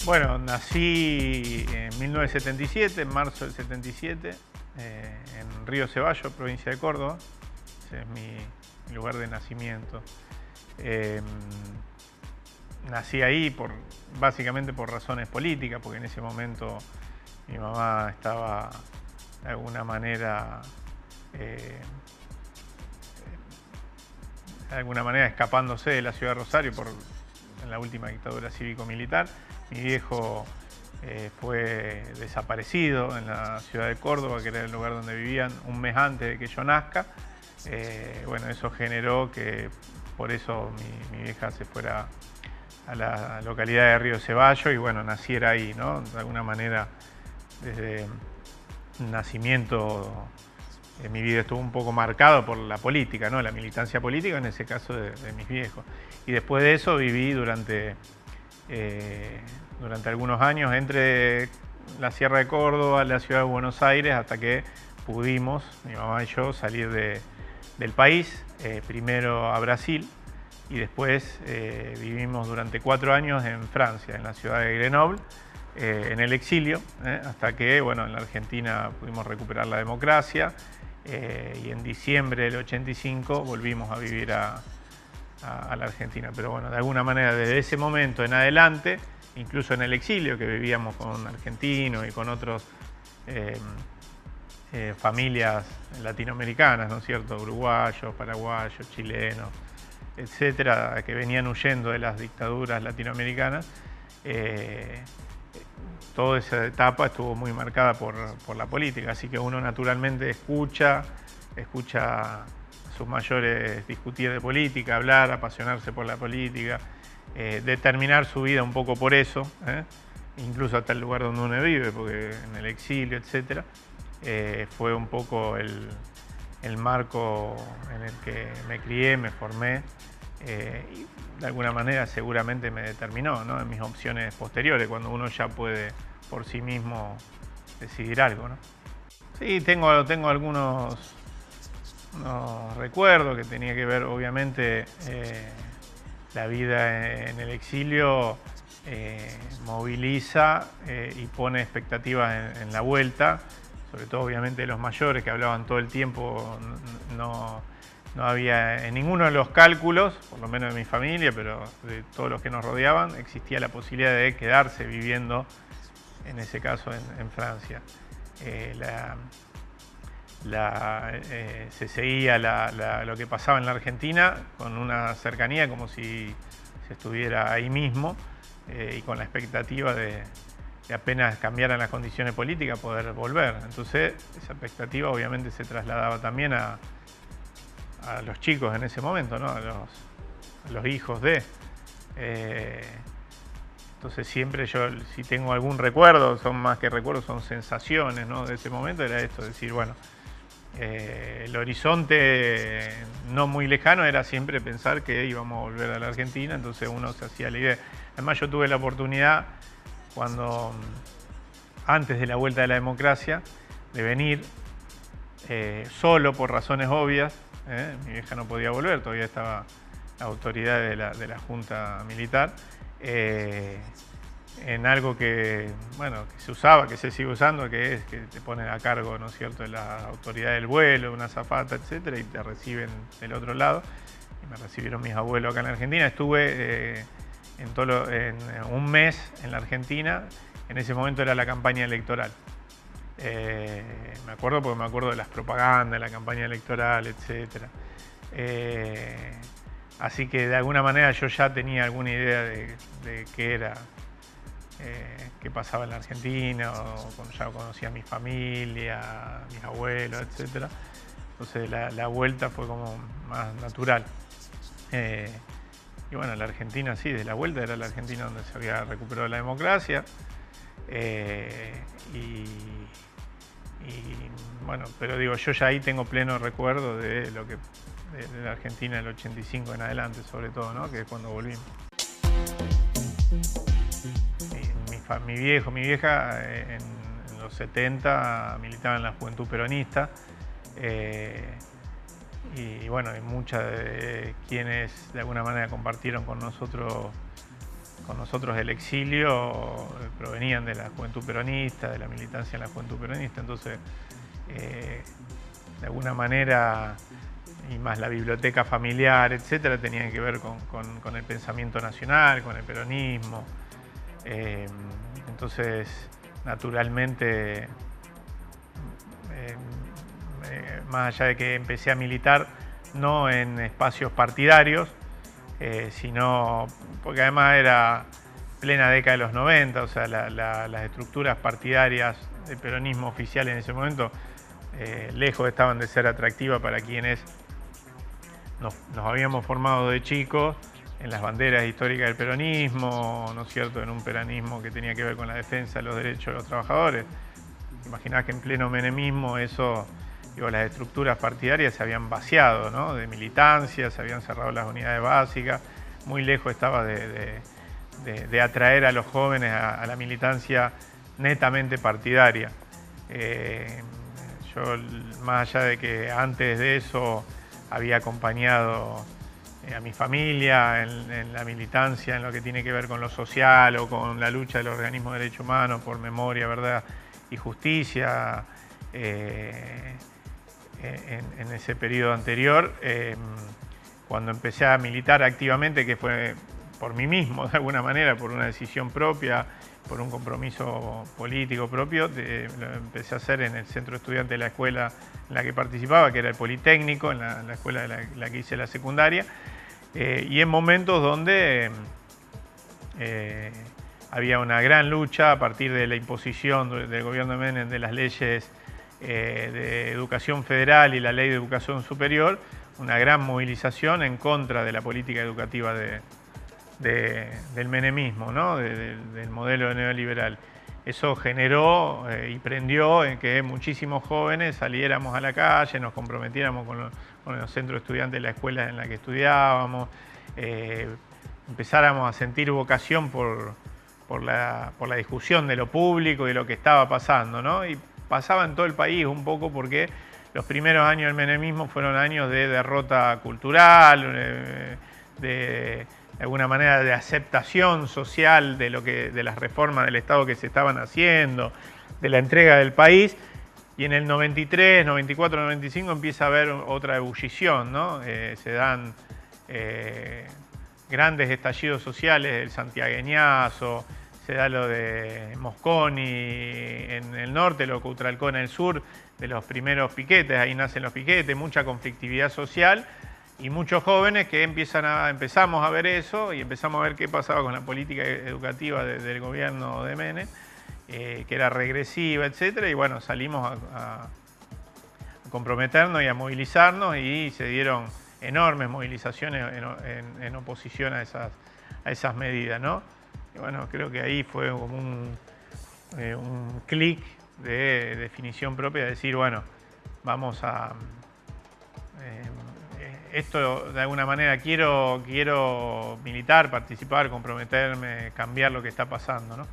Bueno, nací en 1977, en marzo del 77, en Río Ceballos, provincia de Córdoba. Ese es mi lugar de nacimiento. Eh, Nací ahí básicamente por razones políticas, porque en ese momento mi mamá estaba de alguna manera escapándose de la ciudad de Rosario en la última dictadura cívico-militar. Mi viejo fue desaparecido en la ciudad de Córdoba, que era el lugar donde vivían, un mes antes de que yo nazca. Bueno, eso generó que por eso mi vieja se fuera a la localidad de Río Ceballos y bueno, naciera ahí, ¿no? De alguna manera, desde nacimiento, mi vida estuvo un poco marcado por la política, ¿no? La militancia política, en ese caso de mis viejos. Y después de eso viví durante algunos años entre la Sierra de Córdoba, la ciudad de Buenos Aires, hasta que pudimos, mi mamá y yo, salir del país, primero a Brasil y después vivimos durante 4 años en Francia, en la ciudad de Grenoble, en el exilio, hasta que, bueno, en la Argentina pudimos recuperar la democracia y en diciembre del 85 volvimos a vivir a la Argentina. Pero bueno, de alguna manera desde ese momento en adelante, incluso en el exilio, que vivíamos con argentinos y con otros familias latinoamericanas, ¿no es cierto? Uruguayos, paraguayos, chilenos, etcétera, que venían huyendo de las dictaduras latinoamericanas. Toda esa etapa estuvo muy marcada por la política, así que uno naturalmente escucha a sus mayores discutir de política, hablar, apasionarse por la política, determinar su vida un poco por eso, incluso hasta el lugar donde uno vive, porque en el exilio, etcétera, fue un poco el marco en el que me crié, me formé y de alguna manera seguramente me determinó, ¿no? En mis opciones posteriores, cuando uno ya puede por sí mismo decidir algo, ¿no? Sí, tengo algunos recuerdos que tenía que ver, obviamente, la vida en el exilio moviliza y pone expectativas en la vuelta, sobre todo obviamente de los mayores que hablaban todo el tiempo. No había en ninguno de los cálculos, por lo menos de mi familia, pero de todos los que nos rodeaban, existía la posibilidad de quedarse viviendo, en ese caso en Francia. Se seguía lo que pasaba en la Argentina con una cercanía como si se estuviera ahí mismo y con la expectativa de apenas cambiaran las condiciones políticas poder volver. Entonces esa expectativa obviamente se trasladaba también a los chicos en ese momento, ¿no? A los hijos de... Entonces siempre yo, si tengo algún recuerdo, son más que recuerdos, son sensaciones, ¿no? De ese momento era esto, decir, bueno, el horizonte no muy lejano era siempre pensar que íbamos a volver a la Argentina, entonces uno se hacía la idea. Además yo tuve la oportunidad, antes de la vuelta de la democracia, de venir solo por razones obvias. Mi vieja no podía volver, todavía estaba la autoridad de la Junta Militar, en algo que, bueno, que se usaba, que se sigue usando, que es que te ponen a cargo, ¿no es cierto?, de la autoridad del vuelo, una azafata, etcétera, y te reciben del otro lado. Y me recibieron mis abuelos acá en la Argentina. Estuve en un mes en la Argentina. En ese momento era la campaña electoral. Me acuerdo porque me acuerdo de las propagandas, de la campaña electoral, etcétera. Así que de alguna manera yo ya tenía alguna idea de qué era, qué pasaba en la Argentina, ya conocía a mi familia, a mis abuelos, etcétera. Entonces la vuelta fue como más natural. Y bueno, la Argentina sí, de la vuelta era la Argentina donde se había recuperado la democracia. Bueno, pero digo, yo ya ahí tengo pleno recuerdo de lo que de la Argentina del 85 en adelante, sobre todo, ¿no? Que es cuando volvimos. Mi vieja en los 70 militaba en la Juventud Peronista y bueno, y muchas de quienes de alguna manera compartieron con nosotros con nosotros el exilio provenían de la juventud peronista, de la militancia en la juventud peronista, entonces de alguna manera, y más la biblioteca familiar, etcétera, tenían que ver con el pensamiento nacional, con el peronismo. Entonces, naturalmente, más allá de que empecé a militar, no en espacios partidarios, sino porque además era plena década de los 90, o sea, las estructuras partidarias del peronismo oficial en ese momento lejos estaban de ser atractivas para quienes nos habíamos formado de chicos en las banderas históricas del peronismo, ¿no es cierto?, en un peronismo que tenía que ver con la defensa de los derechos de los trabajadores. Imaginás que en pleno menemismo eso, digo, las estructuras partidarias se habían vaciado, ¿no?, de militancia, se habían cerrado las unidades básicas, muy lejos estaba de atraer a los jóvenes a la militancia netamente partidaria. Yo, más allá de que antes de eso había acompañado a mi familia en la militancia, en lo que tiene que ver con lo social o con la lucha de los organismos de derechos humanos por memoria, verdad y justicia, en ese periodo anterior, cuando empecé a militar activamente, que fue por mí mismo, de alguna manera, por una decisión propia, por un compromiso político propio, lo empecé a hacer en el centro estudiante de la escuela en la que participaba, que era el Politécnico, en la escuela de la que hice la secundaria, y en momentos donde había una gran lucha a partir de la imposición del gobierno de Menem de las leyes de educación federal y la ley de educación superior, una gran movilización en contra de la política educativa del menemismo, ¿no?, del modelo neoliberal. Eso generó y prendió en que muchísimos jóvenes saliéramos a la calle, nos comprometiéramos con los centros estudiantes de la escuela en la que estudiábamos, empezáramos a sentir vocación por la discusión de lo público y de lo que estaba pasando, ¿no? Y pasaba en todo el país un poco porque los primeros años del menemismo fueron años de derrota cultural, de alguna manera de aceptación social de las reformas del Estado que se estaban haciendo, de la entrega del país, y en el 93, 94, 95 empieza a haber otra ebullición, ¿no? Se dan grandes estallidos sociales, el santiagueñazo, se da lo de Mosconi en el norte, lo de Cutralcó en el sur, de los primeros piquetes, ahí nacen los piquetes, mucha conflictividad social, y muchos jóvenes que empezamos a ver eso y empezamos a ver qué pasaba con la política educativa del gobierno de Menem, que era regresiva, etcétera, y bueno, salimos a comprometernos y a movilizarnos, y se dieron enormes movilizaciones en oposición a esas medidas, ¿no? Y bueno, creo que ahí fue como un clic de definición propia, de decir, bueno, vamos a... esto de alguna manera quiero militar, participar, comprometerme, cambiar lo que está pasando, ¿no?